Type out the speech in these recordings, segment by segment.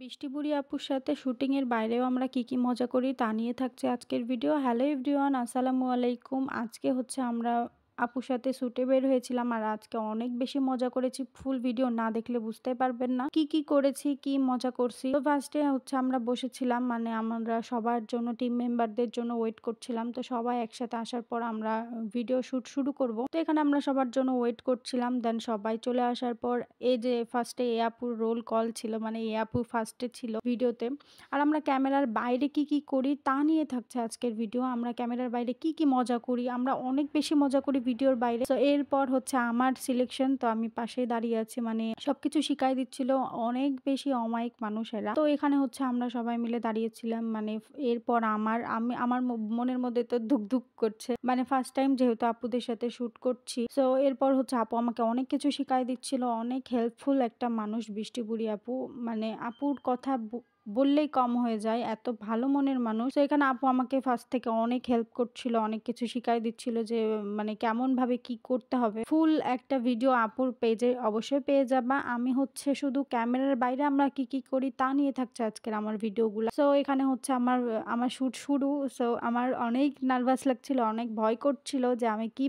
বৃষ্টি বুড়ি আপুর সাথে শুটিং এর বাইরেও আমরা কি মজা করি তা নিয়ে থাকছে আজকের ভিডিও। হ্যালো এভরিওয়ান, আসসালামু আলাইকুম। আজকে হচ্ছে আমরা আপুর সাথে শুটে বের হয়েছিলাম আর আজকে অনেক বেশি মজা করেছি। ফুল ভিডিও না দেখলে বুঝতে পারবেন না কি করেছি, কি মজা করছি। তো ফার্স্টে হচ্ছে আমরা বসেছিলাম, মানে আমরা সবার জন্য টিম মেম্বারদের জন্য ওয়েট করছিলাম। তো সবাই একসাথে আসার পর আমরা ভিডিও শুট শুরু করব। তো এখানে আমরা সবার জন্য ওয়েট করছিলাম। দেন সবাই চলে আসার পর এই যে ফার্স্টে এ আপুর রোল কল ছিল, মানে এ আপু ফার্স্টে ছিল ভিডিওতে। আর আমরা ক্যামেরার বাইরে কি করি তা নিয়ে থাকছে আজকের ভিডিও। আমরা ক্যামেরার বাইরে কি মজা করি, আমরা অনেক বেশি মজা করি ভিডিওর বাইরে। তো এরপর হচ্ছে আমার সিলেকশন, তো আমি পাশেই দাঁড়িয়ে আছি, মানে সবকিছু শিখাই দিচ্ছিল অনেক বেশি অমায়িক মানুষেরা। তো এখানে হচ্ছে আমরা সবাই মিলে দাঁড়িয়েছিলাম, মানে এরপর আমার মনের মধ্যে তো ধুক করছে, মানে ফার্স্ট টাইম যেহেতু আপুদের সাথে শুট করছি। তো এরপর হচ্ছে আপু আমাকে অনেক কিছু শিখাই দিচ্ছিল, অনেক হেল্পফুল একটা মানুষ বৃষ্টি বুড়ি আপু। মানে আপুর কথা বললেই কম হয়ে যায়, এত ভালো মনের মানুষ। তো এখানে আপু আমাকে ফার্স্ট থেকে অনেক হেল্প করছিল, অনেক কিছু শিখাই দিচ্ছিল যে মানে কেমন ভাবে কি করতে হবে। ফুল একটা ভিডিও আপুর পেজে অবশ্যই পেয়ে যাবা। আমি হচ্ছে শুধু ক্যামেরার বাইরে আমরা কি করি তা নিয়ে থাকছে আজকের আমার ভিডিওগুলো। সো এখানে হচ্ছে আমার শুট শুরু। সো আমার অনেক নার্ভাস লাগছিল, অনেক ভয় করছিল যে আমি কি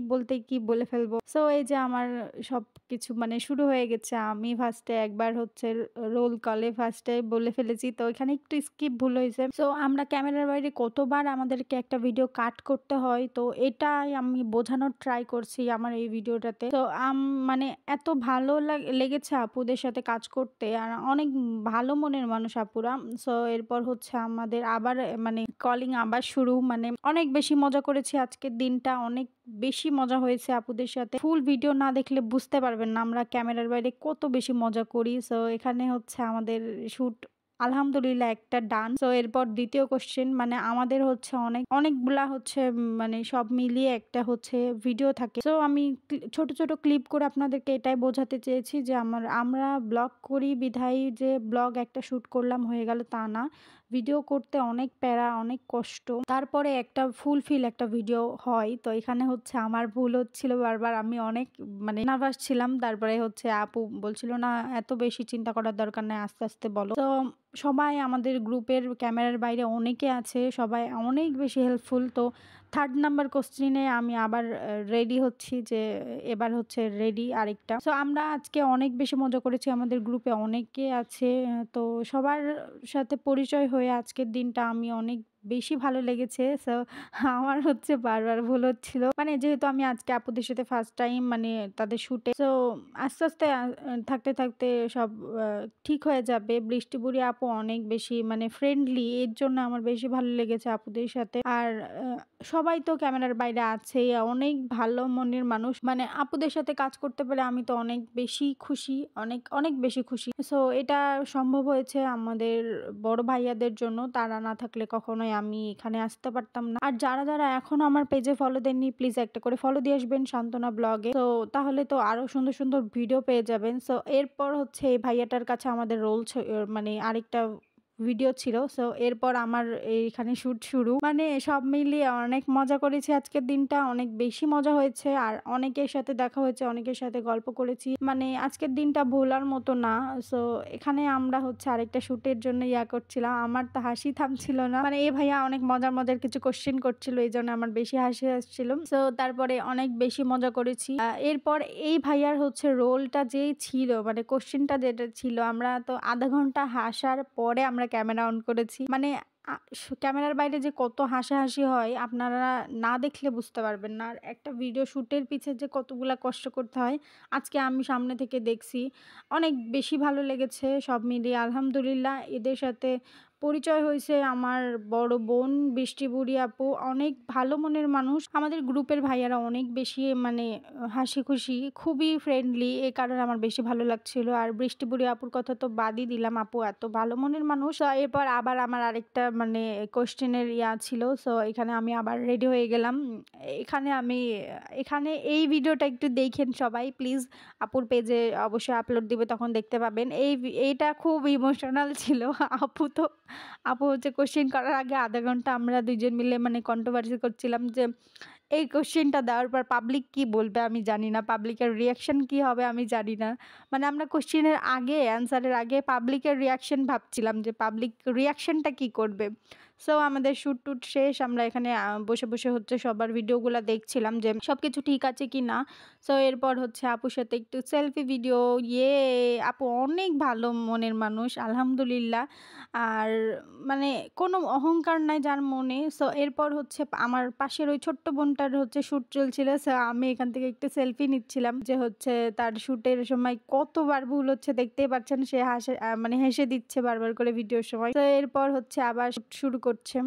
বলে ফেলবো। সো এই যে আমার সবকিছু মানে শুরু হয়ে গেছে। আমি ফার্স্টে একবার হচ্ছে রোল কলে ফার্স্টে বলে ফেলেছি, তো এখানে একটু স্কিপ ভুল হয়েছে। সো আমরা ক্যামেরার বাইরে কতবার আমাদেরকে একটা ভিডিও কাট করতে হয়, তো এটাই আমি বোঝানোর ট্রাই করছি আমার এই ভিডিওটাতে। তো মানে এত ভালো লেগেছে আপুদের সাথে কাজ করতে, আর অনেক ভালো মনের মানুষ আপুরা। সো এরপর হচ্ছে আমাদের আবার মানে কলিং আবার শুরু, মানে অনেক বেশি মজা করেছি আজকের দিনটা, অনেক বেশি মজা হয়েছে আপুদের সাথে। ফুল ভিডিও না দেখলে বুঝতে পারবেন না আমরা ক্যামেরার বাইরে কত বেশি মজা করি। সো এখানে হচ্ছে আমাদের শুট আলহামদুলিল্লাহ একটা ডান। সো এরপর দ্বিতীয় কোশ্চেন, মানে আমাদের হচ্ছে অনেকগুলা হচ্ছে মানে সব মিলিয়ে একটা হচ্ছে ভিডিও থাকে। সো আমি ছোট ক্লিপ করে আপনাদেরকে এটাই বোঝাতে চেয়েছি যে আমরা ব্লগ করি বিধায় যে ব্লগ একটা শুট করলাম হয়ে গেল তা না। ভিডিও করতে অনেক প্যারা, অনেক কষ্ট, তারপরে একটা ফুলফিল একটা ভিডিও হয়। তো এখানে হচ্ছে আমার ভুল হচ্ছিল বারবার, আমি অনেক মানে নার্ভাস ছিলাম। তারপরে হচ্ছে আপু বলছিল না এত বেশি চিন্তা করার দরকার নাই, আস্তে আস্তে বলো। তো সবাই আমাদের গ্রুপের ক্যামেরার বাইরে অনেকে আছে, সবাই অনেক বেশি হেল্পফুল। তো থার্ড নাম্বার কোশ্চেনে আমি আবার রেডি হচ্ছি যে এবার হচ্ছে রেডি আরেকটা। সো আমরা আজকে অনেক বেশি মজা করেছি, আমাদের গ্রুপে অনেকে আছে। তো সবার সাথে পরিচয় হয়ে আজকের দিনটা আমি অনেক বেশি ভালো লেগেছে। সো আমার হচ্ছে বারবার ভুল হচ্ছিল, মানে যেহেতু আমি আজকে আপুদের সাথে ফার্স্ট টাইম মানে তাদের শুটে। সো আস্তে আস্তে থাকতে সব ঠিক হয়ে যাবে। বৃষ্টি বুড়ি আপু অনেক বেশি মানে ফ্রেন্ডলি, এর জন্য আমার বেশি ভালো লেগেছে আপুদের সাথে। আর সবাই তো ক্যামেরার বাইরে আছে, অনেক ভালো মনের মানুষ, মানে আপুদের সাথে কাজ করতে পেরে আমি তো অনেক বেশি খুশি, অনেক বেশি খুশি। সো এটা সম্ভব হয়েছে আমাদের বড় ভাইয়াদের জন্য, তারা না থাকলে কখনোই আমি এখানে আসতে পারতাম না। আর যারা এখনো আমার পেজে ফলো দেননি, প্লিজ একটা করে ফলো দিয়ে আসবেন সান্ত্বনা ব্লগে। তো তাহলে তো আরো সুন্দর ভিডিও পেয়ে যাবেন। সো এরপর হচ্ছে এই ভাইয়াটার কাছে আমাদের রোল মানে আরেকটা ভিডিও ছিল। সো এরপর আমার এইখানে শুট শুরু, মানে সব মিলিয়ে অনেক মজা করেছি আজকের দিনটা, অনেক বেশি মজা হয়েছে। আর অনেকের সাথে দেখা হয়েছে, অনেকের সাথে গল্প করেছি, মানে আজকের দিনটা ভোলার মতো না। সো এখানে আমরা হচ্ছে আরেকটা শুটের জন্য করছিলাম, আমার তো হাসি থামছিল না, মানে এই ভাইয়া অনেক মজার কিছু কোশ্চেন করছিল, এই জন্য আমার বেশি হাসি আসছিল। সো তারপরে অনেক বেশি মজা করেছি। এরপর এই ভাইয়ার হচ্ছে রোলটা যেই ছিল, মানে কোশ্চেনটা যেটা ছিল, আমরা তো আধা ঘন্টা হাসার পরে আমরা ক্যামেরা অন করেছি। মানে ক্যামেরার বাইরে যে কত হাসাহাসি হয় আপনারা না দেখলে বুঝতে পারবেন না। আর একটা ভিডিও শুটের পিছে যে কতগুলা কষ্ট করতে হয় আজকে আমি সামনে থেকে দেখছি, অনেক বেশি ভালো লেগেছে। সব মিলিয়ে আলহামদুলিল্লাহ এদের সাথে পরিচয় হয়েছে। আমার বড় বোন বৃষ্টি বুড়ি আপু অনেক ভালো মনের মানুষ, আমাদের গ্রুপের ভাইয়ারা অনেক বেশি মানে হাসি খুশি, খুবই ফ্রেন্ডলি, এই কারণে আমার বেশি ভালো লাগছিল। আর বৃষ্টি বুড়ি আপুর কথা তো বাদই দিলাম, আপু এত ভালো মনের মানুষ। এরপর আবার আমার আরেকটা মানে কোশ্চেনের ছিল। সো এখানে আমি আবার রেডি হয়ে গেলাম। এখানে এই ভিডিওটা একটু দেখেন সবাই প্লিজ, আপুর পেজে অবশ্যই আপলোড দিবে, তখন দেখতে পাবেন। এইটা খুব ইমোশনাল ছিল। আপু হচ্ছে কোশ্চেন করার আগে আধা ঘন্টা আমরা দুইজন মিলে মানে কন্ট্রোভার্সি করছিলাম যে এই কোয়েশ্চেনটা দেওয়ার পর পাবলিক কি বলবে আমি জানি না। পাবলিকের রিঅ্যাকশন কি হবে আমি জানি না। মানে আমরা কোয়েশ্চেনের আগে অ্যান্সারের আগে পাবলিকের রিঅ্যাকশন ভাবছিলাম যে পাবলিক রিঅ্যাকশনটা কি করবে। সো আমাদের শুট-টুট শেষ। আমরা এখানে বসে হচ্ছে সবার ভিডিওগুলা দেখছিলাম যে সবকিছু ঠিক আছে কিনা। সো এরপর হচ্ছে আপুর সাথে একটু সেলফি ভিডিও। ইয়ে! আপু অনেক ভালো মনের মানুষ আলহামদুলিল্লাহ। আর মানে কোনো অহংকার নাই যার মনে। সো এরপর হচ্ছে আমার পাশের ওই ছোট্ট বোনটার হচ্ছে শুট চলছিল। সো আমি এখান থেকে একটু সেলফি নিচ্ছিলাম যে হচ্ছে তার শুটের সময় কতবার ভুল হচ্ছে দেখতেই পাচ্ছেন। সে মানে হেসে দিচ্ছে বারবার করে ভিডিওর সময়। তো এরপর হচ্ছে আবার শুট শুরু করছে।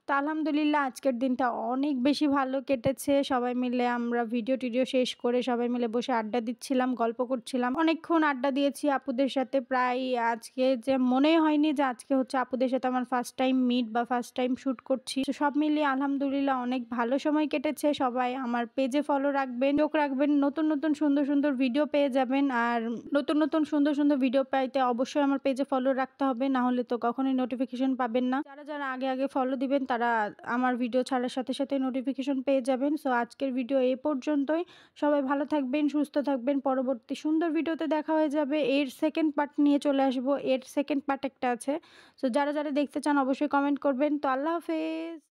তো আলহামদুলিল্লাহ আজকের দিনটা অনেক বেশি ভালো কেটেছে। সবাই মিলে আমরা ভিডিও-টিডিও শেষ করে সবাই মিলে বসে আড্ডা দিচ্ছিলাম, গল্প করছিলাম। অনেকক্ষণ আড্ডা দিয়েছি আপুদের সাথে প্রায় আজকে যে মনেই হয়নি যে আজকে হচ্ছে আপুদের সাথে আমার ফার্স্ট টাইম মিট বা ফার্স্ট টাইম শুট করছি। তো সব মিলিয়ে আলহামদুলিল্লাহ অনেক ভালো সময় কেটেছে। সবাই আমার পেজে ফলো রাখবেন, চোখ রাখবেন। নতুন সুন্দর ভিডিও পেয়ে যাবেন। আর নতুন সুন্দর ভিডিও পাইতে অবশ্যই আমার পেজে ফলো রাখতে হবে। না হলে তো কখনোই নোটিফিকেশন পাবেন না। যারা আগে ফলো দিবেন তারা আমার ভিডিও ছাড়ার সাথে নোটিফিকেশন পেয়ে যাবেন। সো আজকের ভিডিও এই পর্যন্তই। সবাই ভালো থাকবেন, সুস্থ থাকবেন। পরবর্তী সুন্দর ভিডিওতে দেখা হয়ে যাবে। এর সেকেন্ড পার্ট নিয়ে চলে আসবো। এর সেকেন্ড পার্ট একটা আছে। সো যারা দেখতে চান অবশ্যই কমেন্ট করবেন। তো আল্লাহ হাফেজ।